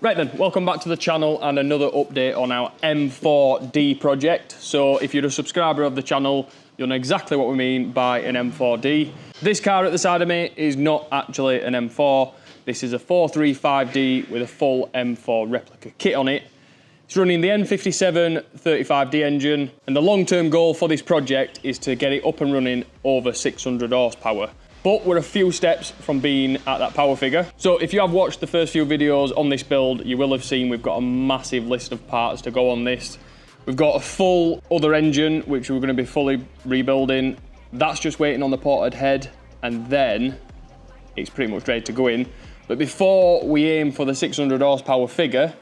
Right then, welcome back to the channel and another update on our M4D project. So if you're a subscriber of the channel, you'll know exactly what we mean by an M4D. This car at the side of me is not actually an M4. This is a 435D with a full M4 replica kit on it. It's running the N57 35D engine, and the long-term goal for this project is to get it up and running over 600 horsepower. But we're a few steps from being at that power figure. So if you have watched the first few videos on this build, you will have seen we've got a massive list of parts to go on this. We've got a full other engine, which we're going to be fully rebuilding. That's just waiting on the ported head, and then it's pretty much ready to go in. But before we aim for the 600 horsepower figure,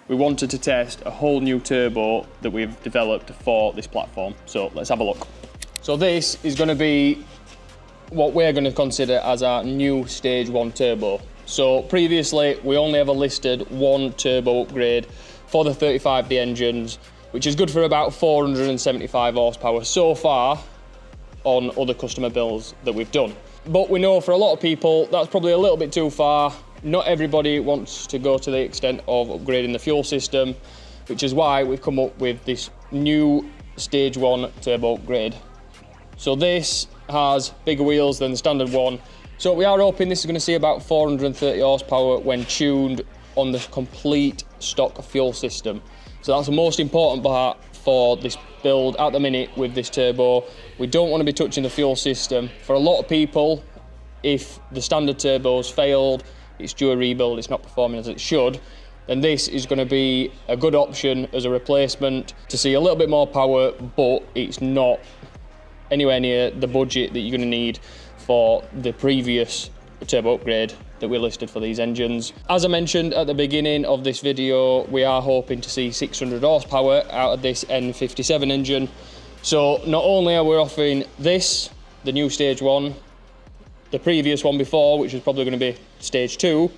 we wanted to test a whole new turbo that we've developed for this platform. So let's have a look. So this is going to be what we're going to consider as our new stage 1 turbo. So previously we only ever listed one turbo upgrade for the 35D engines, which is good for about 475 horsepower so far on other customer builds that we've done. But we know for a lot of people that's probably a little bit too far. Not everybody wants to go to the extent of upgrading the fuel system, which is why we've come up with this new stage 1 turbo upgrade. So this has bigger wheels than the standard one. So we are hoping this is going to see about 430 horsepower when tuned on the complete stock fuel system. So that's the most important part for this build at the minute with this turbo. We don't want to be touching the fuel system. For a lot of people, if the standard turbo's failed, it's due a rebuild, it's not performing as it should, then this is going to be a good option as a replacement to see a little bit more power, but it's not anywhere near the budget that you're going to need for the previous turbo upgrade that we listed for these engines. As I mentioned at the beginning of this video, we are hoping to see 600 horsepower out of this N57 engine. So not only are we offering this, the new stage 1, the previous one before, which was probably going to be stage 2,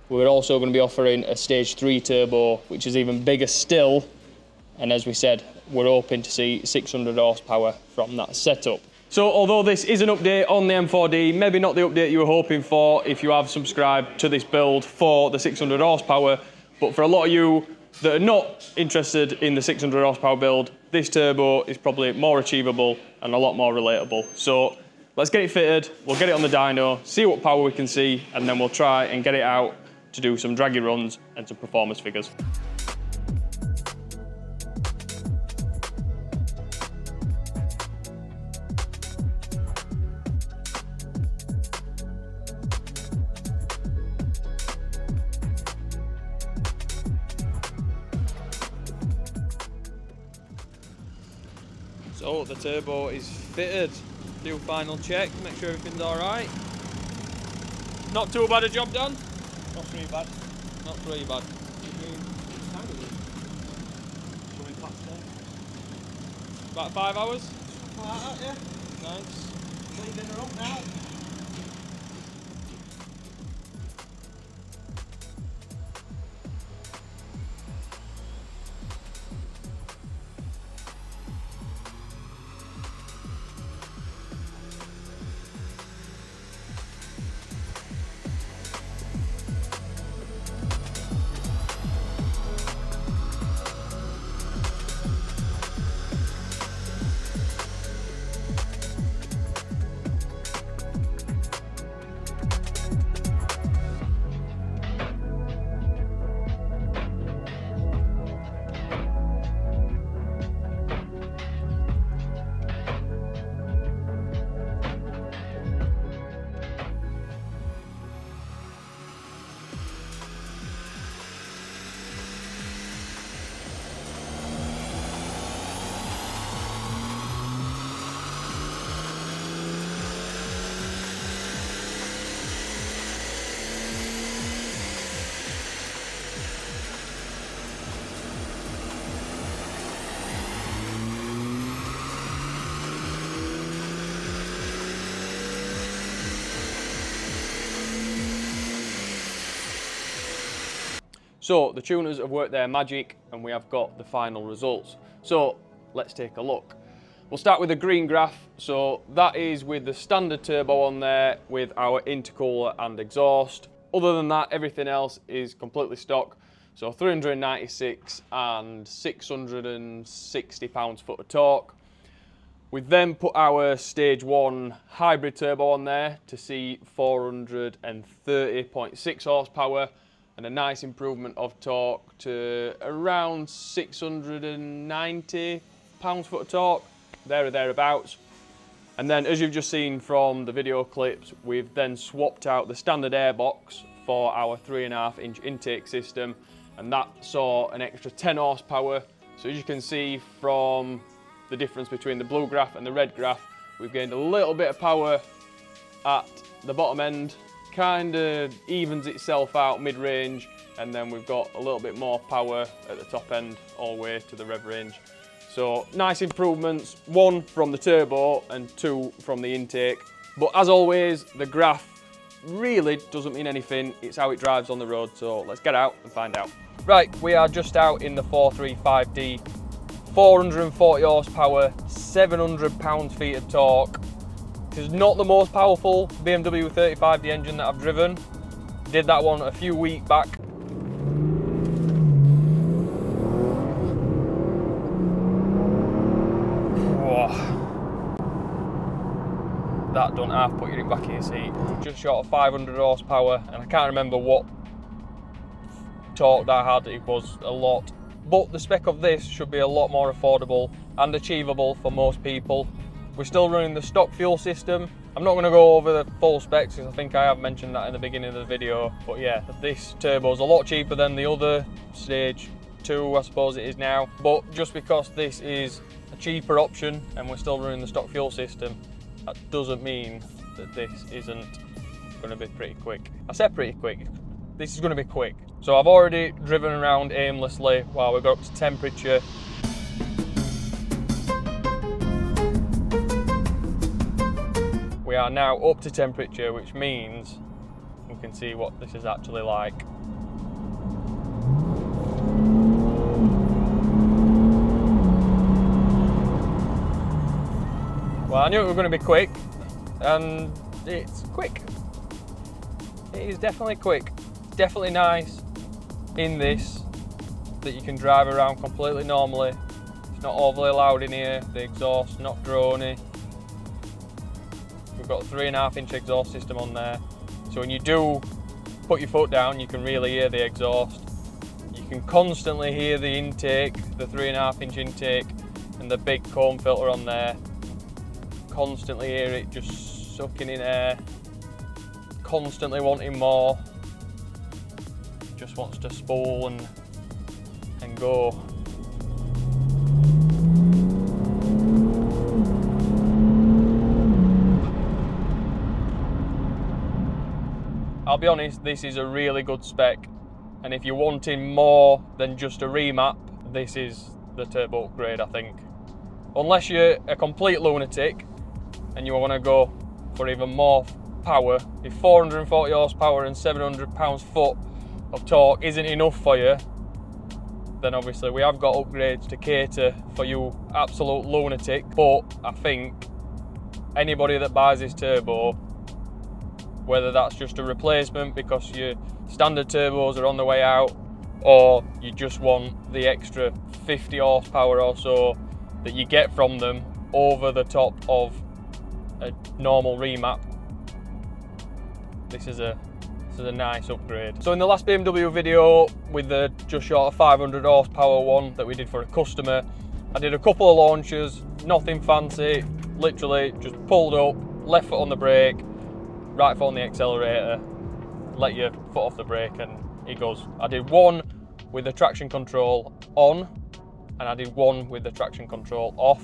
we're also going to be offering a stage 3 turbo, which is even bigger still. And as we said, we're hoping to see 600 horsepower from that setup. So although this is an update on the M4D, maybe not the update you were hoping for if you have subscribed to this build for the 600 horsepower, but for a lot of you that are not interested in the 600 horsepower build, this turbo is probably more achievable and a lot more relatable. So let's get it fitted, we'll get it on the dyno, see what power we can see, and then we'll try and get it out to do some draggy runs and some performance figures. So the turbo is fitted. Do a final check, make sure everything's alright. Not too bad a job done. Not too bad. Not really bad. About 5 hours? Something like that, yeah. Nice. Cleaning her up now. So the tuners have worked their magic and we have got the final results. So let's take a look. We'll start with the green graph. So that is with the standard turbo on there with our intercooler and exhaust. Other than that, everything else is completely stock. So 396 and 660 pounds-foot of torque. We've then put our stage 1 hybrid turbo on there to see 430.6 horsepower and a nice improvement of torque to around 690 pounds-foot of torque, there or thereabouts. And then, as you've just seen from the video clips, we've then swapped out the standard airbox for our 3.5-inch intake system, and that saw an extra 10 horsepower. So as you can see from the difference between the blue graph and the red graph, we've gained a little bit of power at the bottom end, kind of evens itself out mid-range, and then we've got a little bit more power at the top end all the way to the rev range. So nice improvements, 1 from the turbo and 2 from the intake. But as always, the graph really doesn't mean anything, it's how it drives on the road, so let's get out and find out. Right, we are just out in the 435D, 440 horsepower, 700 pounds-feet of torque. This is not the most powerful BMW 35D engine that I've driven. Did that one a few weeks back. Whoa. That done half put you back in your seat. Just short of 500 horsepower, and I can't remember what torque that had. It was a lot. But the spec of this should be a lot more affordable and achievable for most people. We're still running the stock fuel system. I'm not going to go over the full specs because I think I have mentioned that in the beginning of the video. But yeah, this turbo is a lot cheaper than the other stage 2, I suppose it is now. But just because this is a cheaper option and we're still running the stock fuel system, that doesn't mean that this isn't going to be pretty quick. I said pretty quick. This is going to be quick. So I've already driven around aimlessly while we got up to temperature. We are now up to temperature, which means we can see what this is actually like. Well, I knew it was going to be quick, and it's quick. It is definitely quick. Definitely nice in this that you can drive around completely normally. It's not overly loud in here, the exhaust not droney. We've got a 3.5-inch exhaust system on there, so when you do put your foot down you can really hear the exhaust. You can constantly hear the intake, the 3.5-inch intake and the big comb filter on there. Constantly hear it just sucking in air, constantly wanting more. Just wants to spool and go. I'll be honest, this is a really good spec, and if you're wanting more than just a remap, this is the turbo upgrade, I think. Unless you're a complete lunatic and you want to go for even more power, if 440 horsepower and 700 pounds-foot of torque isn't enough for you, then obviously we have got upgrades to cater for you absolute lunatic. But I think anybody that buys this turbo, whether that's just a replacement because your standard turbos are on the way out, or you just want the extra 50 horsepower or so that you get from them over the top of a normal remap, this is a nice upgrade. So in the last BMW video with the just short of 500 horsepower one that we did for a customer, I did a couple of launches, nothing fancy, literally just pulled up, left foot on the brake, right foot on the accelerator, let your foot off the brake and it goes. I did one with the traction control on and I did one with the traction control off.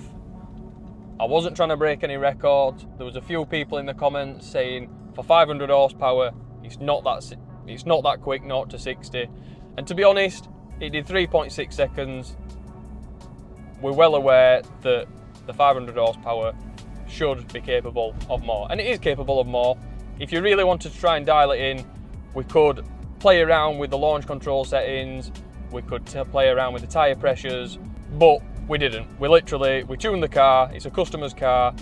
I wasn't trying to break any records. There was a few people in the comments saying for 500 horsepower it's not that quick, 0 to 60. And to be honest, it did 3.6 seconds. We're well aware that the 500 horsepower should be capable of more, and it is capable of more. If you really wanted to try and dial it in, we could play around with the launch control settings, we could play around with the tyre pressures, but we didn't. We tuned the car, it's a customer's car.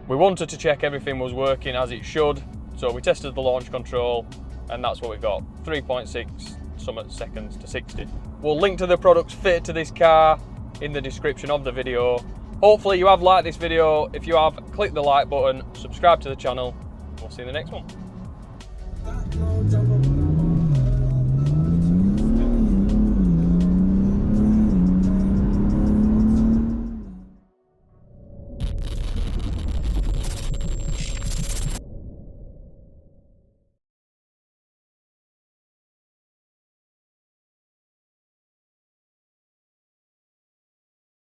We wanted to check everything was working as it should, so we tested the launch control, and that's what we've got, 3.6 something seconds to 60. We'll link to the products fitted to this car in the description of the video. Hopefully you have liked this video. If you have, click the like button, subscribe to the channel. We'll see you in the next one.